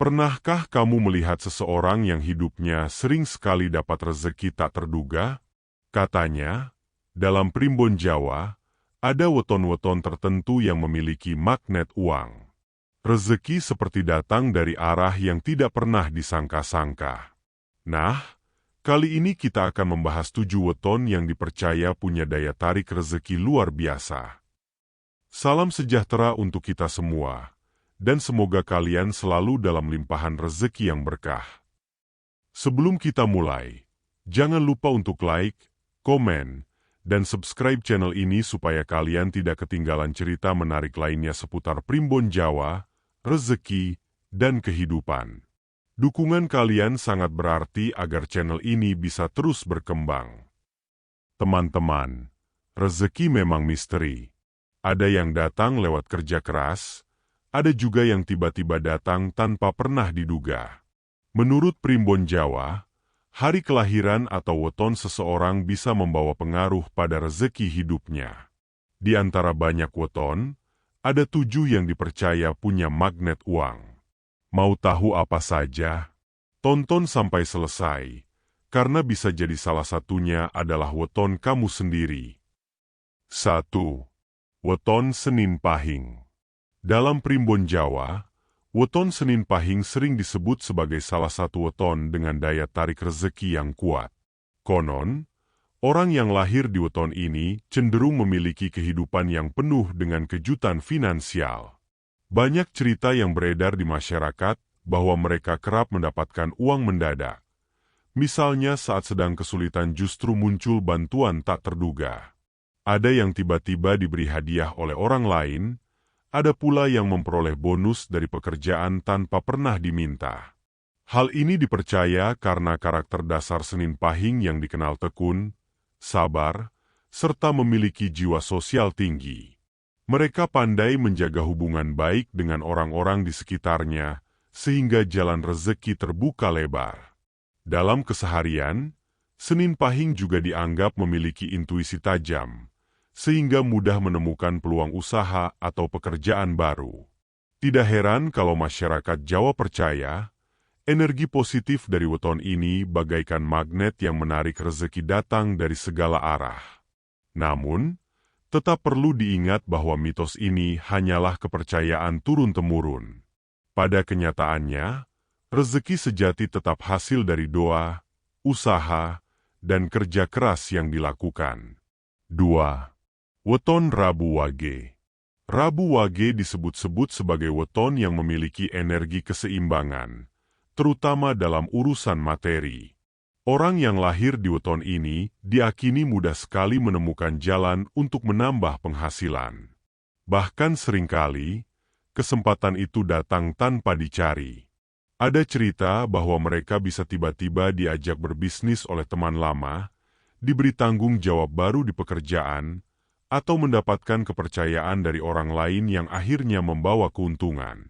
Pernahkah kamu melihat seseorang yang hidupnya sering sekali dapat rezeki tak terduga? Katanya, dalam primbon Jawa, ada weton-weton tertentu yang memiliki magnet uang. Rezeki seperti datang dari arah yang tidak pernah disangka-sangka. Nah, kali ini kita akan membahas 7 weton yang dipercaya punya daya tarik rezeki luar biasa. Salam sejahtera untuk kita semua. Dan semoga kalian selalu dalam limpahan rezeki yang berkah. Sebelum kita mulai, jangan lupa untuk like, komen, dan subscribe channel ini supaya kalian tidak ketinggalan cerita menarik lainnya seputar primbon Jawa, rezeki, dan kehidupan. Dukungan kalian sangat berarti agar channel ini bisa terus berkembang. Teman-teman, rezeki memang misteri. Ada yang datang lewat kerja keras, ada juga yang tiba-tiba datang tanpa pernah diduga. Menurut primbon Jawa, hari kelahiran atau weton seseorang bisa membawa pengaruh pada rezeki hidupnya. Di antara banyak weton, ada 7 yang dipercaya punya magnet uang. Mau tahu apa saja? Tonton sampai selesai, karena bisa jadi salah satunya adalah weton kamu sendiri. 1. Weton Senin Pahing. Dalam primbon Jawa, weton Senin Pahing sering disebut sebagai salah satu weton dengan daya tarik rezeki yang kuat. Konon, orang yang lahir di weton ini cenderung memiliki kehidupan yang penuh dengan kejutan finansial. Banyak cerita yang beredar di masyarakat bahwa mereka kerap mendapatkan uang mendadak. Misalnya saat sedang kesulitan justru muncul bantuan tak terduga. Ada yang tiba-tiba diberi hadiah oleh orang lain, ada pula yang memperoleh bonus dari pekerjaan tanpa pernah diminta. Hal ini dipercaya karena karakter dasar Senin Pahing yang dikenal tekun, sabar, serta memiliki jiwa sosial tinggi. Mereka pandai menjaga hubungan baik dengan orang-orang di sekitarnya, sehingga jalan rezeki terbuka lebar. Dalam keseharian, Senin Pahing juga dianggap memiliki intuisi tajam, sehingga mudah menemukan peluang usaha atau pekerjaan baru. Tidak heran kalau masyarakat Jawa percaya, energi positif dari weton ini bagaikan magnet yang menarik rezeki datang dari segala arah. Namun, tetap perlu diingat bahwa mitos ini hanyalah kepercayaan turun-temurun. Pada kenyataannya, rezeki sejati tetap hasil dari doa, usaha, dan kerja keras yang dilakukan. 2. Weton Rabu Wage. Rabu Wage disebut-sebut sebagai weton yang memiliki energi keseimbangan, terutama dalam urusan materi. Orang yang lahir di weton ini diakini mudah sekali menemukan jalan untuk menambah penghasilan. Bahkan seringkali, kesempatan itu datang tanpa dicari. Ada cerita bahwa mereka bisa tiba-tiba diajak berbisnis oleh teman lama, diberi tanggung jawab baru di pekerjaan, atau mendapatkan kepercayaan dari orang lain yang akhirnya membawa keuntungan.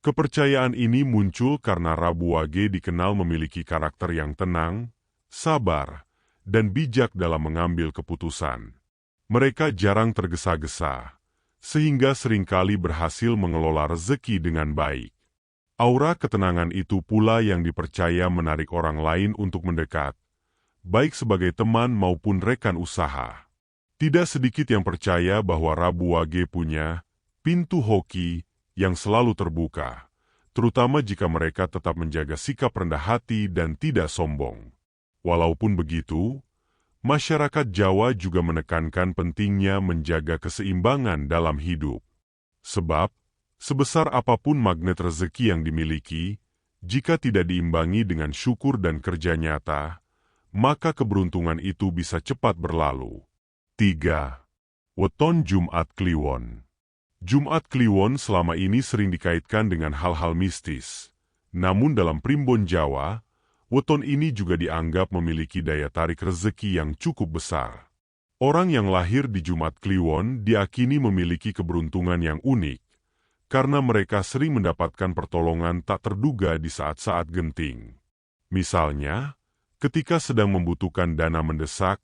Kepercayaan ini muncul karena Rabu Wage dikenal memiliki karakter yang tenang, sabar, dan bijak dalam mengambil keputusan. Mereka jarang tergesa-gesa, sehingga seringkali berhasil mengelola rezeki dengan baik. Aura ketenangan itu pula yang dipercaya menarik orang lain untuk mendekat, baik sebagai teman maupun rekan usaha. Tidak sedikit yang percaya bahwa Rabu Wage punya pintu hoki yang selalu terbuka, terutama jika mereka tetap menjaga sikap rendah hati dan tidak sombong. Walaupun begitu, masyarakat Jawa juga menekankan pentingnya menjaga keseimbangan dalam hidup. Sebab, sebesar apapun magnet rezeki yang dimiliki, jika tidak diimbangi dengan syukur dan kerja nyata, maka keberuntungan itu bisa cepat berlalu. 3. Weton Jumat Kliwon. Jumat Kliwon selama ini sering dikaitkan dengan hal-hal mistis. Namun dalam primbon Jawa, weton ini juga dianggap memiliki daya tarik rezeki yang cukup besar. Orang yang lahir di Jumat Kliwon diakini memiliki keberuntungan yang unik, karena mereka sering mendapatkan pertolongan tak terduga di saat-saat genting. Misalnya, ketika sedang membutuhkan dana mendesak,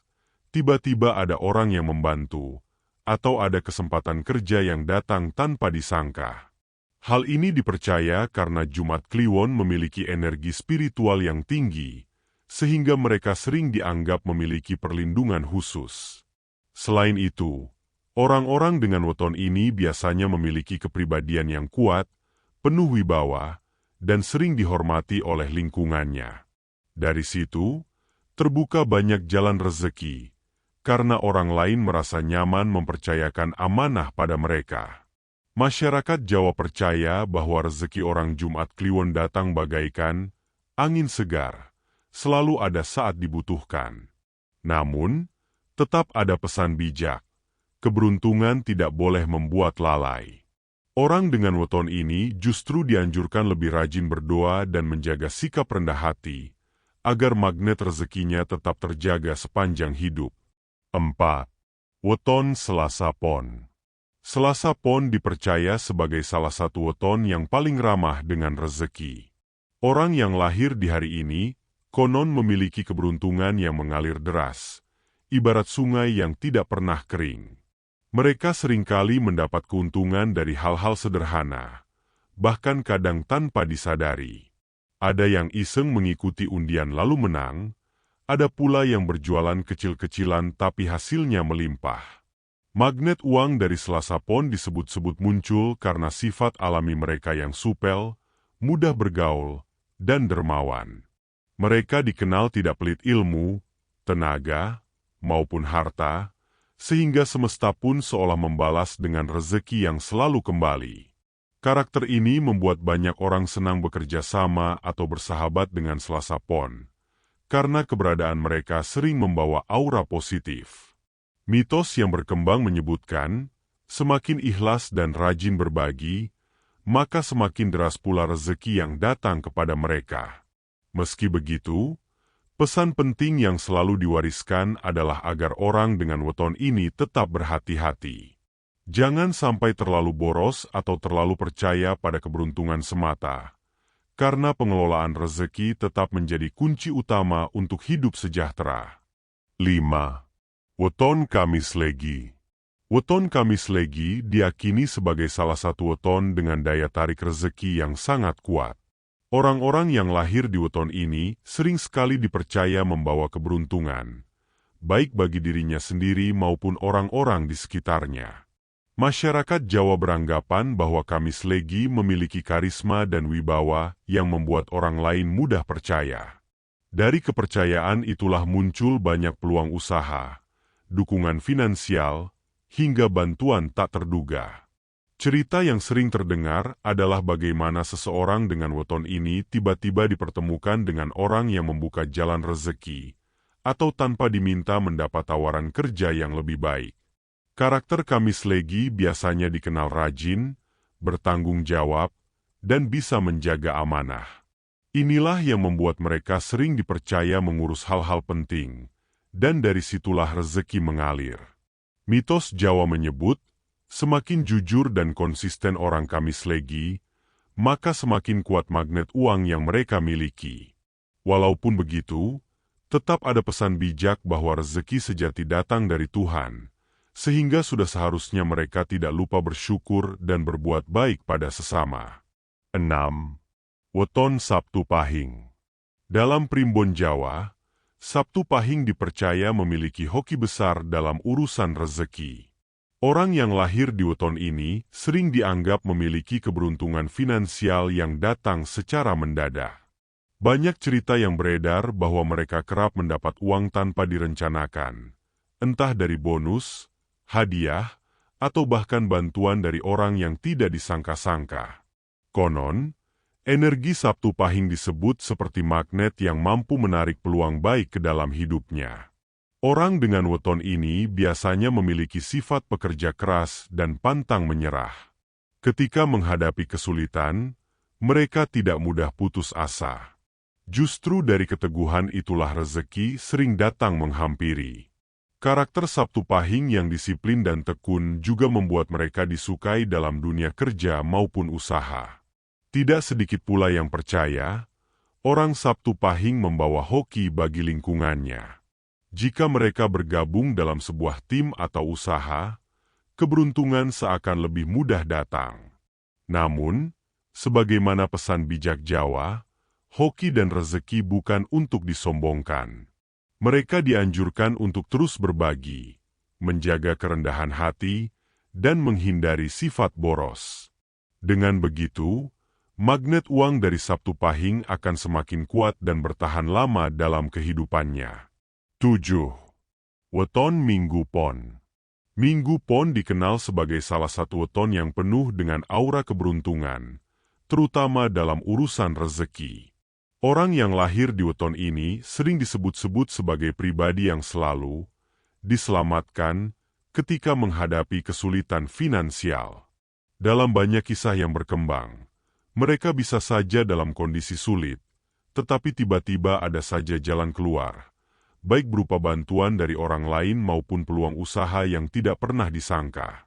tiba-tiba ada orang yang membantu, atau ada kesempatan kerja yang datang tanpa disangka. Hal ini dipercaya karena Jumat Kliwon memiliki energi spiritual yang tinggi, sehingga mereka sering dianggap memiliki perlindungan khusus. Selain itu, orang-orang dengan weton ini biasanya memiliki kepribadian yang kuat, penuh wibawa, dan sering dihormati oleh lingkungannya. Dari situ, terbuka banyak jalan rezeki, karena orang lain merasa nyaman mempercayakan amanah pada mereka. Masyarakat Jawa percaya bahwa rezeki orang Jumat Kliwon datang bagaikan angin segar, selalu ada saat dibutuhkan. Namun, tetap ada pesan bijak, keberuntungan tidak boleh membuat lalai. Orang dengan weton ini justru dianjurkan lebih rajin berdoa dan menjaga sikap rendah hati, agar magnet rezekinya tetap terjaga sepanjang hidup. 4. Weton Selasa Pon. Selasa Pon dipercaya sebagai salah satu weton yang paling ramah dengan rezeki. Orang yang lahir di hari ini, konon memiliki keberuntungan yang mengalir deras, ibarat sungai yang tidak pernah kering. Mereka seringkali mendapat keuntungan dari hal-hal sederhana, bahkan kadang tanpa disadari. Ada yang iseng mengikuti undian lalu menang, ada pula yang berjualan kecil-kecilan tapi hasilnya melimpah. Magnet uang dari Selasa Pon disebut-sebut muncul karena sifat alami mereka yang supel, mudah bergaul, dan dermawan. Mereka dikenal tidak pelit ilmu, tenaga, maupun harta, sehingga semesta pun seolah membalas dengan rezeki yang selalu kembali. Karakter ini membuat banyak orang senang bekerja sama atau bersahabat dengan Selasa Pon, karena keberadaan mereka sering membawa aura positif. Mitos yang berkembang menyebutkan, semakin ikhlas dan rajin berbagi, maka semakin deras pula rezeki yang datang kepada mereka. Meski begitu, pesan penting yang selalu diwariskan adalah agar orang dengan weton ini tetap berhati-hati. Jangan sampai terlalu boros atau terlalu percaya pada keberuntungan semata, karena pengelolaan rezeki tetap menjadi kunci utama untuk hidup sejahtera. 5. Weton Kamis Legi. Weton Kamis Legi diyakini sebagai salah satu weton dengan daya tarik rezeki yang sangat kuat. Orang-orang yang lahir di weton ini sering sekali dipercaya membawa keberuntungan, baik bagi dirinya sendiri maupun orang-orang di sekitarnya. Masyarakat Jawa beranggapan bahwa Kamis Legi memiliki karisma dan wibawa yang membuat orang lain mudah percaya. Dari kepercayaan itulah muncul banyak peluang usaha, dukungan finansial, hingga bantuan tak terduga. Cerita yang sering terdengar adalah bagaimana seseorang dengan weton ini tiba-tiba dipertemukan dengan orang yang membuka jalan rezeki, atau tanpa diminta mendapat tawaran kerja yang lebih baik. Karakter Kamis Legi biasanya dikenal rajin, bertanggung jawab, dan bisa menjaga amanah. Inilah yang membuat mereka sering dipercaya mengurus hal-hal penting, dan dari situlah rezeki mengalir. Mitos Jawa menyebut, semakin jujur dan konsisten orang Kamis Legi, maka semakin kuat magnet uang yang mereka miliki. Walaupun begitu, tetap ada pesan bijak bahwa rezeki sejati datang dari Tuhan, sehingga sudah seharusnya mereka tidak lupa bersyukur dan berbuat baik pada sesama. 6. Weton Sabtu Pahing. Dalam primbon Jawa, Sabtu Pahing dipercaya memiliki hoki besar dalam urusan rezeki. Orang yang lahir di weton ini sering dianggap memiliki keberuntungan finansial yang datang secara mendadak. Banyak cerita yang beredar bahwa mereka kerap mendapat uang tanpa direncanakan, entah dari bonus, hadiah, atau bahkan bantuan dari orang yang tidak disangka-sangka. Konon, energi Sabtu Pahing disebut seperti magnet yang mampu menarik peluang baik ke dalam hidupnya. Orang dengan weton ini biasanya memiliki sifat pekerja keras dan pantang menyerah. Ketika menghadapi kesulitan, mereka tidak mudah putus asa. Justru dari keteguhan itulah rezeki sering datang menghampiri. Karakter Sabtu Pahing yang disiplin dan tekun juga membuat mereka disukai dalam dunia kerja maupun usaha. Tidak sedikit pula yang percaya, orang Sabtu Pahing membawa hoki bagi lingkungannya. Jika mereka bergabung dalam sebuah tim atau usaha, keberuntungan seakan lebih mudah datang. Namun, sebagaimana pesan bijak Jawa, hoki dan rezeki bukan untuk disombongkan. Mereka dianjurkan untuk terus berbagi, menjaga kerendahan hati, dan menghindari sifat boros. Dengan begitu, magnet uang dari Sabtu Pahing akan semakin kuat dan bertahan lama dalam kehidupannya. 7. Weton Minggu Pon. Minggu Pon dikenal sebagai salah satu weton yang penuh dengan aura keberuntungan, terutama dalam urusan rezeki. Orang yang lahir di weton ini sering disebut-sebut sebagai pribadi yang selalu diselamatkan ketika menghadapi kesulitan finansial. Dalam banyak kisah yang berkembang, mereka bisa saja dalam kondisi sulit, tetapi tiba-tiba ada saja jalan keluar, baik berupa bantuan dari orang lain maupun peluang usaha yang tidak pernah disangka.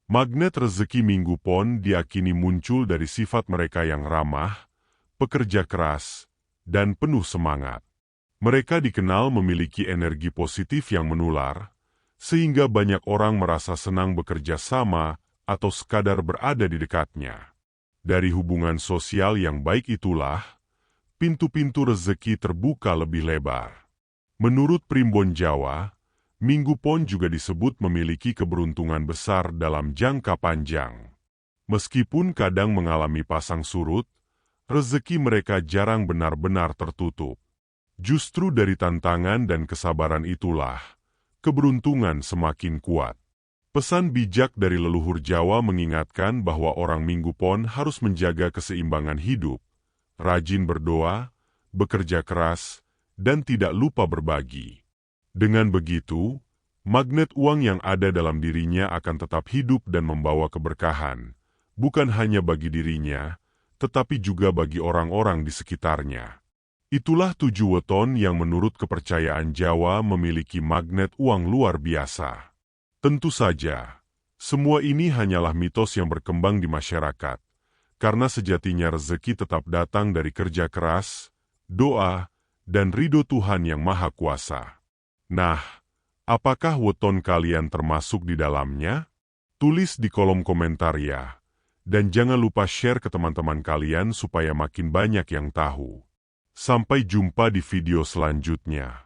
Magnet rezeki Minggu Pon diyakini muncul dari sifat mereka yang ramah, pekerja keras, dan penuh semangat. Mereka dikenal memiliki energi positif yang menular, sehingga banyak orang merasa senang bekerja sama atau sekadar berada di dekatnya. Dari hubungan sosial yang baik itulah, pintu-pintu rezeki terbuka lebih lebar. Menurut Primbon Jawa, Minggu Pon juga disebut memiliki keberuntungan besar dalam jangka panjang. Meskipun kadang mengalami pasang surut, rezeki mereka jarang benar-benar tertutup. Justru dari tantangan dan kesabaran itulah, keberuntungan semakin kuat. Pesan bijak dari leluhur Jawa mengingatkan bahwa orang Minggu Pon harus menjaga keseimbangan hidup, rajin berdoa, bekerja keras, dan tidak lupa berbagi. Dengan begitu, magnet uang yang ada dalam dirinya akan tetap hidup dan membawa keberkahan, bukan hanya bagi dirinya, tetapi juga bagi orang-orang di sekitarnya. Itulah 7 weton yang menurut kepercayaan Jawa memiliki magnet uang luar biasa. Tentu saja, semua ini hanyalah mitos yang berkembang di masyarakat, karena sejatinya rezeki tetap datang dari kerja keras, doa, dan ridho Tuhan yang Maha Kuasa. Nah, apakah weton kalian termasuk di dalamnya? Tulis di kolom komentar ya. Dan jangan lupa share ke teman-teman kalian supaya makin banyak yang tahu. Sampai jumpa di video selanjutnya.